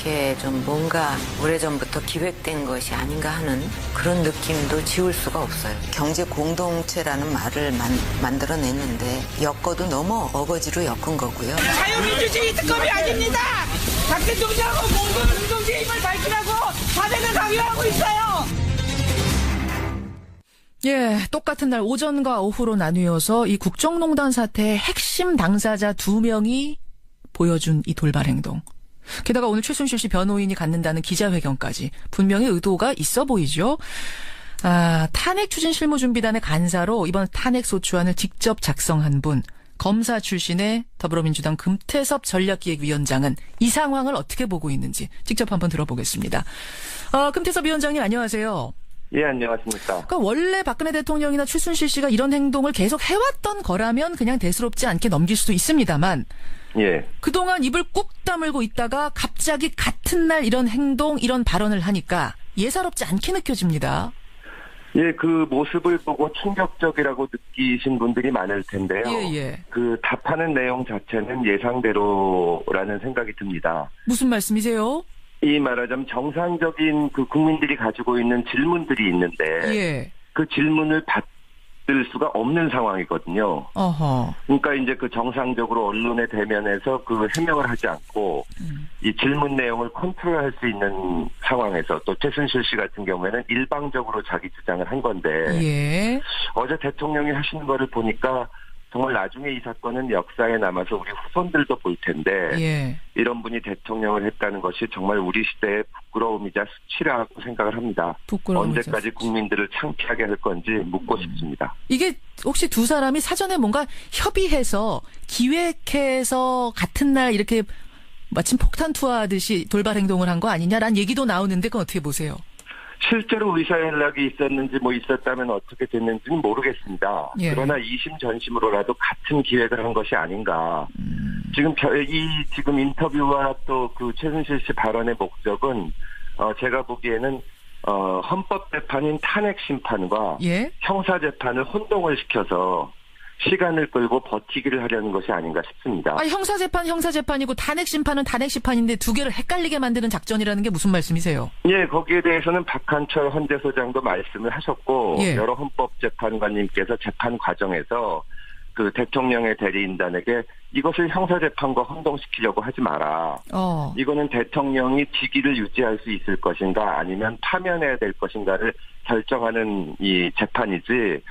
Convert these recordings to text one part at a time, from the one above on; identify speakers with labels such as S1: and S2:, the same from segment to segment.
S1: 이렇게 좀 뭔가 오래전부터 기획된 것이 아닌가 하는 그런 느낌도 지울 수가 없어요. 경제 공동체라는 말을 만들어냈는데 엮어도 너무 어거지로 엮은 거고요.
S2: 자유민주주의 특검이 아닙니다. 박 대통령하고 모든 공동체의 힘을 밝히라고 사대를 강요하고 있어요.
S3: 예, 똑같은 날 오전과 오후로 나뉘어서 이 국정농단 사태의 핵심 당사자 2명이 보여준 이 돌발 행동. 게다가 오늘 최순실 씨 변호인이 갖는다는 기자회견까지 분명히 의도가 있어 보이죠. 탄핵 추진 실무준비단의 간사로 이번 탄핵 소추안을 직접 작성한 분, 검사 출신의 더불어민주당 금태섭 전략기획위원장은 이 상황을 어떻게 보고 있는지 직접 한번 들어보겠습니다. 금태섭 위원장님 안녕하세요.
S4: 예, 안녕하십니까.
S3: 그러니까 원래 박근혜 대통령이나 최순실 씨가 이런 행동을 계속 해왔던 거라면 그냥 대수롭지 않게 넘길 수도 있습니다만
S4: 예.
S3: 그동안 입을 꾹 다물고 있다가 갑자기 같은 날 이런 행동, 이런 발언을 하니까 예사롭지 않게 느껴집니다.
S4: 예, 그 모습을 보고 충격적이라고 느끼신 분들이 많을 텐데요.
S3: 예.
S4: 그 답하는 내용 자체는 예상대로라는 생각이 듭니다.
S3: 무슨 말씀이세요?
S4: 이 말하자면 정상적인 그 국민들이 가지고 있는 질문들이 있는데
S3: 예.
S4: 그 질문을 받을 수가 없는 상황이거든요.
S3: 어허.
S4: 그러니까 이제 그 정상적으로 언론에 대면해서 그 해명을 하지 않고 이 질문 내용을 컨트롤할 수 있는 상황에서 또 최순실 씨 같은 경우에는 일방적으로 자기 주장을 한 건데
S3: 예.
S4: 어제 대통령이 하시는 거를 보니까 정말 나중에 이 사건은 역사에 남아서 우리 후손들도 볼 텐데
S3: 예.
S4: 이런 분이 대통령을 했다는 것이 정말 우리 시대의 부끄러움이자 수치라고 생각을 합니다.
S3: 부끄러움이자
S4: 언제까지 국민들을 창피하게 할 건지 묻고 싶습니다.
S3: 이게 혹시 두 사람이 사전에 뭔가 협의해서 기획해서 같은 날 이렇게 마침 폭탄 투하하듯이 돌발 행동을 한 거 아니냐라는 얘기도 나오는데 그건 어떻게 보세요?
S4: 실제로 의사연락이 있었는지 있었다면 어떻게 됐는지는 모르겠습니다.
S3: 예.
S4: 그러나 이심전심으로라도 같은 기획을 한 것이 아닌가. 지금 인터뷰와 또 그 최순실 씨 발언의 목적은 제가 보기에는 헌법재판인 탄핵심판과
S3: 예?
S4: 형사재판을 혼동을 시켜서 시간을 끌고 버티기를 하려는 것이 아닌가 싶습니다.
S3: 형사재판이고 탄핵심판은 탄핵심판인데 두 개를 헷갈리게 만드는 작전이라는 게 무슨 말씀이세요?
S4: 예, 거기에 대해서는 박한철 헌재소장도 말씀을 하셨고
S3: 예.
S4: 여러 헌법재판관님께서 재판 과정에서 그 대통령의 대리인단에게 이것을 형사재판과 혼동시키려고 하지 마라. 이거는 대통령이 직위를 유지할 수 있을 것인가 아니면 파면해야 될 것인가를 결정하는 이 재판이지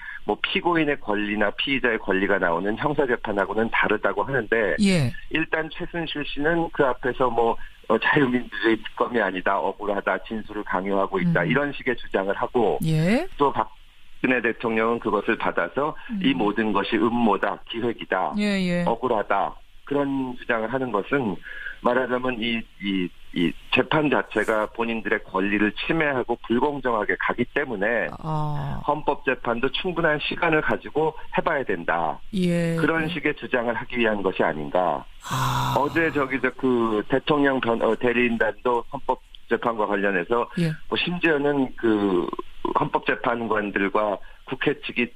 S4: 피고인의 권리나 피의자의 권리가 나오는 형사재판하고는 다르다고 하는데
S3: 예.
S4: 일단 최순실 씨는 그 앞에서 자유민주주의 특검이 아니다, 억울하다, 진술을 강요하고 있다 이런 식의 주장을 하고
S3: 예.
S4: 또 박근혜 대통령은 그것을 받아서 이 모든 것이 음모다, 기획이다,
S3: 예.
S4: 억울하다 그런 주장을 하는 것은 말하자면 이 재판 자체가 본인들의 권리를 침해하고 불공정하게 가기 때문에 헌법재판도 충분한 시간을 가지고 해봐야 된다.
S3: 예.
S4: 그런 식의 주장을 하기 위한 것이 아닌가. 어제 그 대통령 대리인단도 헌법재판과 관련해서
S3: 예.
S4: 심지어는 그 헌법재판관들과 국회 측이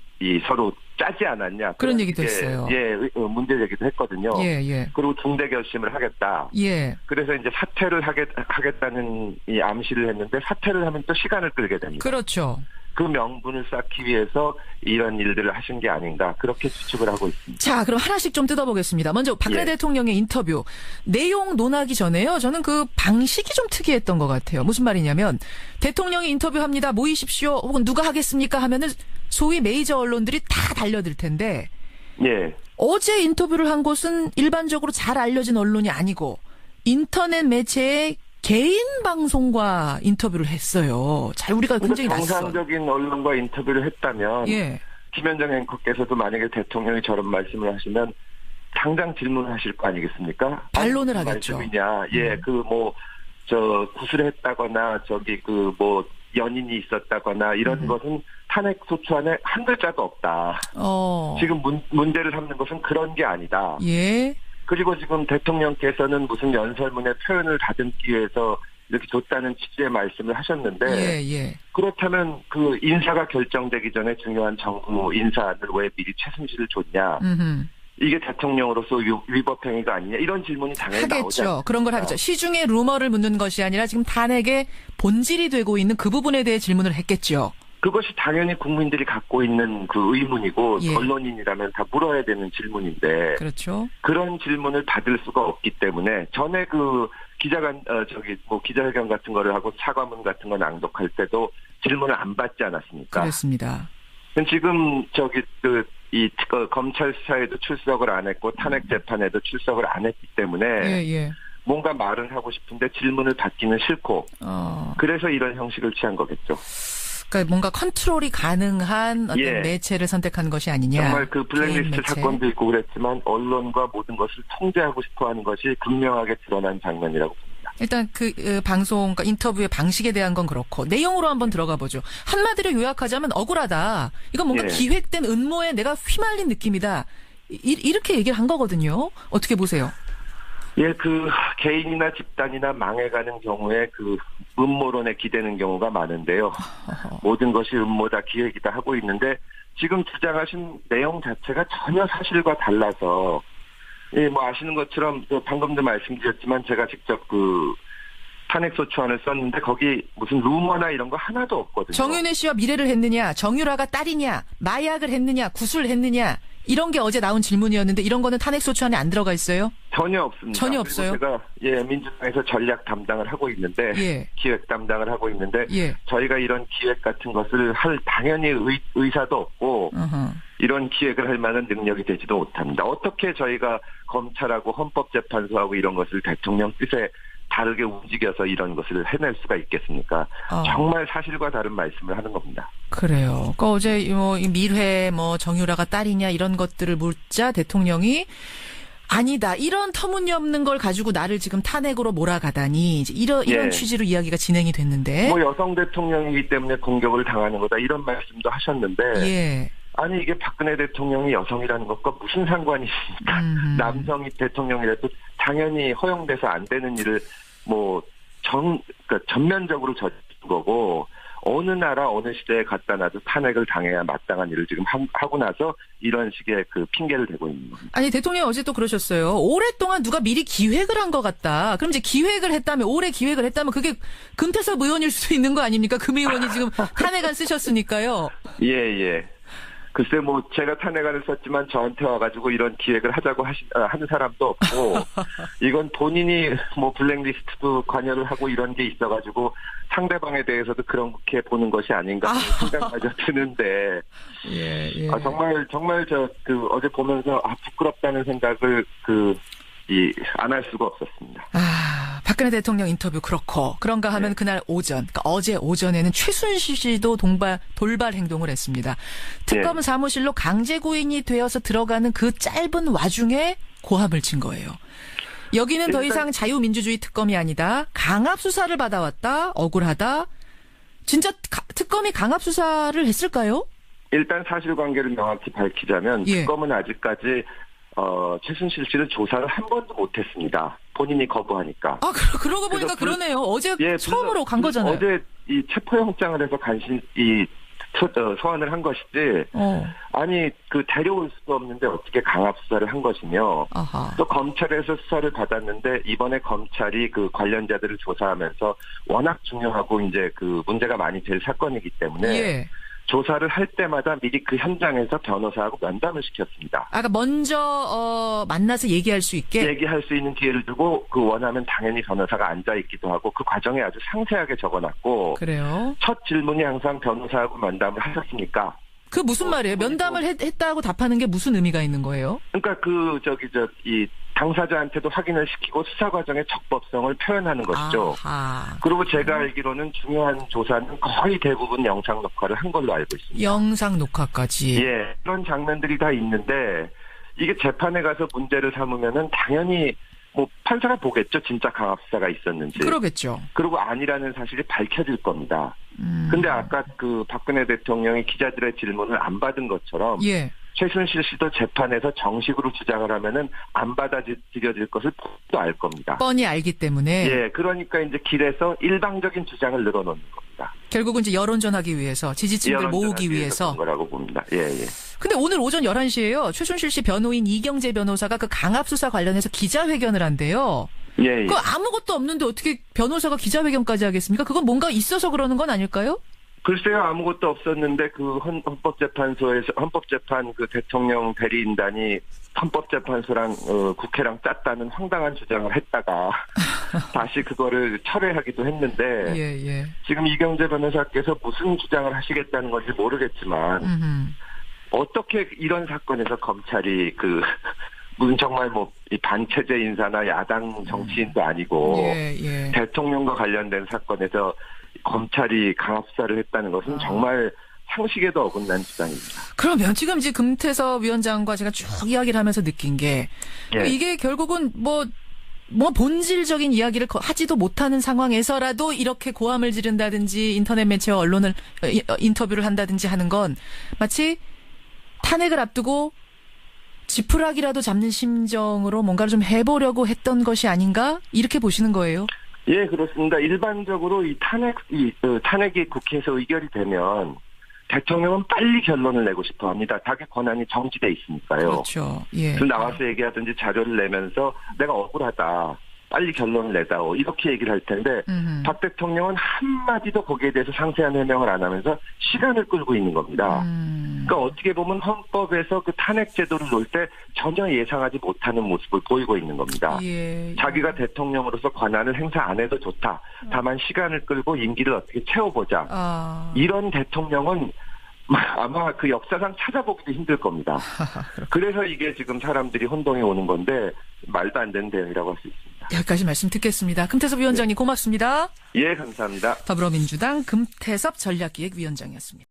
S4: 서로 짜지 않았냐.
S3: 그런 얘기도 했어요.
S4: 예, 문제 제기도 했거든요.
S3: 예.
S4: 그리고 중대 결심을 하겠다.
S3: 예.
S4: 그래서 이제 사퇴를 하겠다는 이 암시를 했는데 사퇴를 하면 또 시간을 끌게 됩니다.
S3: 그렇죠.
S4: 그 명분을 쌓기 위해서 이런 일들을 하신 게 아닌가 그렇게 추측을 하고 있습니다.
S3: 자, 그럼 하나씩 좀 뜯어보겠습니다. 먼저 박근혜
S4: 예.
S3: 대통령의 인터뷰 내용 논하기 전에요. 저는 그 방식이 좀 특이했던 것 같아요. 무슨 말이냐면 대통령이 인터뷰합니다. 모이십시오. 혹은 누가 하겠습니까 하면은 소위 메이저 언론들이 다 달려들 텐데
S4: 예.
S3: 어제 인터뷰를 한 곳은 일반적으로 잘 알려진 언론이 아니고 인터넷 매체의 개인 방송과 인터뷰를 했어요. 우리가 굉장히 낯선.
S4: 정상적인 언론과 인터뷰를 했다면
S3: 예.
S4: 김현정 앵커께서도 만약에 대통령이 저런 말씀을 하시면 당장 질문을 하실 거 아니겠습니까?
S3: 반론을 하겠죠.
S4: 말씀이냐? 예, 구술했다거나 연인이 있었다거나 이런 것은 탄핵 소추안에 한 글자도 없다. 지금 문제를 삼는 것은 그런 게 아니다.
S3: 예.
S4: 그리고 지금 대통령께서는 무슨 연설문에 표현을 다듬기 위해서 이렇게 줬다는 취지의 말씀을 하셨는데
S3: 예.
S4: 그렇다면 그 인사가 결정되기 전에 중요한 정부 인사를 왜 미리 최순실을 줬냐. 이게 대통령으로서 위법 행위가 아니냐 이런 질문이 당연히 나오죠.
S3: 하겠죠. 그런 걸 하겠죠. 시중에 루머를 묻는 것이 아니라 지금 탄핵의 본질이 되고 있는 그 부분에 대해 질문을 했겠죠.
S4: 그것이 당연히 국민들이 갖고 있는 그 의문이고
S3: 예.
S4: 언론인이라면 다 물어야 되는 질문인데
S3: 그렇죠.
S4: 그런 질문을 받을 수가 없기 때문에 전에 그 기자회견 같은 거를 하고 사과문 같은 거 낭독할 때도 질문을 안 받지 않았습니까?
S3: 그렇습니다.
S4: 지금 검찰 수사에도 출석을 안 했고 탄핵 재판에도 출석을 안 했기 때문에
S3: 예.
S4: 뭔가 말은 하고 싶은데 질문을 받기는 싫고 그래서 이런 형식을 취한 거겠죠.
S3: 그러니까 뭔가 컨트롤이 가능한 어떤
S4: 예.
S3: 매체를 선택한 것이 아니냐.
S4: 정말 그 블랙리스트 사건도 있고 그랬지만 언론과 모든 것을 통제하고 싶어하는 것이 분명하게 드러난 장면이라고 봅니다.
S3: 일단 그 방송, 그러니까 인터뷰의 방식에 대한 건 그렇고 내용으로 한번 들어가 보죠. 한마디로 요약하자면 억울하다. 이건 뭔가
S4: 예.
S3: 기획된 음모에 내가 휘말린 느낌이다. 이렇게 얘기를 한 거거든요. 어떻게 보세요?
S4: 예, 그 개인이나 집단이나 망해가는 경우에 그 음모론에 기대는 경우가 많은데요. 모든 것이 음모다, 기획이다 하고 있는데 지금 주장하신 내용 자체가 전혀 사실과 달라서 예, 뭐 아시는 것처럼 방금도 말씀드렸지만 제가 직접 그 탄핵소추안을 썼는데 거기 무슨 루머나 이런 거 하나도 없거든요.
S3: 정윤회 씨와 미래를 했느냐, 정유라가 딸이냐, 마약을 했느냐, 구술을 했느냐 이런 게 어제 나온 질문이었는데 이런 거는 탄핵소추안에 안 들어가 있어요?
S4: 전혀 없습니다.
S3: 전혀 없어요?
S4: 제가 민주당에서 전략 담당을 하고 있는데
S3: 예.
S4: 기획 담당을 하고 있는데
S3: 예.
S4: 저희가 이런 기획 같은 것을 할 당연히 의사도 없고 이런 기획을 할 만한 능력이 되지도 못합니다. 어떻게 저희가 검찰하고 헌법재판소하고 이런 것을 대통령 뜻에 다르게 움직여서 이런 것을 해낼 수가 있겠습니까? 정말 사실과 다른 말씀을 하는 겁니다.
S3: 그래요. 그러니까 어제 이 밀회 정유라가 딸이냐 이런 것들을 묻자 대통령이 아니다. 이런 터무니없는 걸 가지고 나를 지금 탄핵으로 몰아가다니 이런
S4: 예.
S3: 취지로 이야기가 진행이 됐는데.
S4: 여성 대통령이기 때문에 공격을 당하는 거다 이런 말씀도 하셨는데
S3: 예.
S4: 아니 이게 박근혜 대통령이 여성이라는 것과 무슨 상관이 있습니까? 남성이 대통령이라도 당연히 허용돼서 안 되는 일을 그러니까 전면적으로 저지른 거고 어느 나라 어느 시대에 갖다 놔도 탄핵을 당해야 마땅한 일을 지금 하고 나서 이런 식의 그 핑계를 대고 있는 겁니다.
S3: 아니 대통령이 어제 또 그러셨어요. 오랫동안 누가 미리 기획을 한 것 같다. 그럼 이제 기획을 했다면 오래 기획을 했다면 그게 금태섭 의원일 수도 있는 거 아닙니까? 금 의원이 지금 탄핵안 쓰셨으니까요.
S4: 예. 글쎄 제가 탄핵안을 썼지만 저한테 와가지고 이런 기획을 하자고 하는 사람도 없고 이건 본인이 블랙리스트도 관여를 하고 이런 게 있어가지고 상대방에 대해서도 그렇게 보는 것이 아닌가 하는 생각마저 드는데
S3: 예.
S4: 정말 어제 보면서 부끄럽다는 생각을 안 할 수가 없었습니다.
S3: 박근혜 대통령 인터뷰 그렇고 그런가 하면 그날 오전, 그러니까 어제 오전에는 최순실 씨도 돌발 행동을 했습니다. 특검 사무실로 강제 구인이 되어서 들어가는 그 짧은 와중에 고함을 친 거예요. 여기는 더 이상 자유민주주의 특검이 아니다. 강압 수사를 받아왔다. 억울하다. 진짜 특검이 강압 수사를 했을까요?
S4: 일단 사실관계를 명확히 밝히자면 특검은 아직까지 최순실 씨를 조사를 한 번도 못했습니다. 본인이 거부하니까.
S3: 그러고 보니까 그러네요. 어제 처음으로 간 거잖아요.
S4: 어제 이 체포영장을 해서 소환을 한 것이지. 아니 데려올 수도 없는데 어떻게 강압 수사를 한 것이며. 또 검찰에서 수사를 받았는데 이번에 검찰이 그 관련자들을 조사하면서 워낙 중요하고 이제 그 문제가 많이 될 사건이기 때문에. 조사를 할 때마다 미리 그 현장에서 변호사하고 면담을 시켰습니다.
S3: 그러니까 먼저 만나서 얘기할 수 있게?
S4: 얘기할 수 있는 기회를 두고 원하면 당연히 변호사가 앉아있기도 하고 그 과정에 아주 상세하게 적어놨고. 그래요? 첫 질문이 항상 변호사하고 면담을 하셨습니까?
S3: 그 무슨 말이에요? 면담을 했다고 답하는 게 무슨 의미가 있는 거예요?
S4: 그러니까 당사자한테도 확인을 시키고 수사 과정의 적법성을 표현하는 것이죠. 그리고 제가 알기로는 중요한 조사는 거의 대부분 영상 녹화를 한 걸로 알고 있습니다.
S3: 영상 녹화까지.
S4: 예, 그런 장면들이 다 있는데 이게 재판에 가서 문제를 삼으면은 당연히 판사가 보겠죠. 진짜 강압 수사가 있었는지.
S3: 그러겠죠.
S4: 그리고 아니라는 사실이 밝혀질 겁니다. 근데 아까 박근혜 대통령이 기자들의 질문을 안 받은 것처럼. 최순실 씨도 재판에서 정식으로 주장을 하면은 안 받아들여질 것을 뻔히 알 겁니다.
S3: 뻔히 알기 때문에.
S4: 그러니까 이제 길에서 일방적인 주장을 늘어놓는 겁니다.
S3: 결국은 이제 여론전하기 위해서 지지층들 모으기 위해서.
S4: 그런 거라고 봅니다.
S3: 근데 오늘 오전 11시에요. 최순실 씨 변호인 이경재 변호사가 그 강압수사 관련해서 기자회견을 한대요.
S4: 예, 예.
S3: 그 아무것도 없는데 어떻게 변호사가 기자회견까지 하겠습니까? 그건 뭔가 있어서 그러는 건 아닐까요?
S4: 글쎄요, 아무것도 없었는데 그 헌법재판소에서 헌법재판 그 대통령 대리인단이 헌법재판소랑 국회랑 짰다는 황당한 주장을 했다가 다시 그거를 철회하기도 했는데
S3: 예.
S4: 지금 이경재 변호사께서 무슨 주장을 하시겠다는 건지 모르겠지만 어떻게 이런 사건에서 검찰이 그 무슨 정말 뭐 이 반체제 인사나 야당 정치인도 아니고
S3: 예.
S4: 대통령과 관련된 사건에서 검찰이 강압수사를 했다는 것은 정말 상식에도 어긋난 주장입니다.
S3: 그러면 지금 이제 금태섭 위원장과 제가 쭉 이야기를 하면서 느낀 게
S4: 예.
S3: 이게 결국은 뭐 본질적인 이야기를 하지도 못하는 상황에서라도 이렇게 고함을 지른다든지 인터넷 매체와 언론을 인터뷰를 한다든지 하는 건 마치 탄핵을 앞두고 지푸라기라도 잡는 심정으로 뭔가를 좀 해보려고 했던 것이 아닌가 이렇게 보시는 거예요?
S4: 예, 그렇습니다. 일반적으로 이 탄핵이 국회에서 의결이 되면 대통령은 빨리 결론을 내고 싶어 합니다. 자기 권한이 정지돼 있으니까요.
S3: 그렇죠. 예.
S4: 그래서 나와서 얘기하든지 자료를 내면서 내가 억울하다. 빨리 결론을 내다오. 이렇게 얘기를 할 텐데 박 대통령은 한마디도 거기에 대해서 상세한 해명을 안 하면서 시간을 끌고 있는 겁니다. 그러니까 어떻게 보면 헌법에서 그 탄핵 제도를 놓을 때 전혀 예상하지 못하는 모습을 보이고 있는 겁니다.
S3: 예.
S4: 자기가 대통령으로서 권한을 행사 안 해도 좋다. 다만 시간을 끌고 임기를 어떻게 채워보자. 이런 대통령은 아마 그 역사상 찾아보기도 힘들 겁니다. 그래서 이게 지금 사람들이 혼동해 오는 건데 말도 안 되는 대응이라고 할 수 있습니다.
S3: 여기까지 말씀 듣겠습니다. 금태섭 위원장님 고맙습니다.
S4: 예, 감사합니다.
S3: 더불어민주당 금태섭 전략기획위원장이었습니다.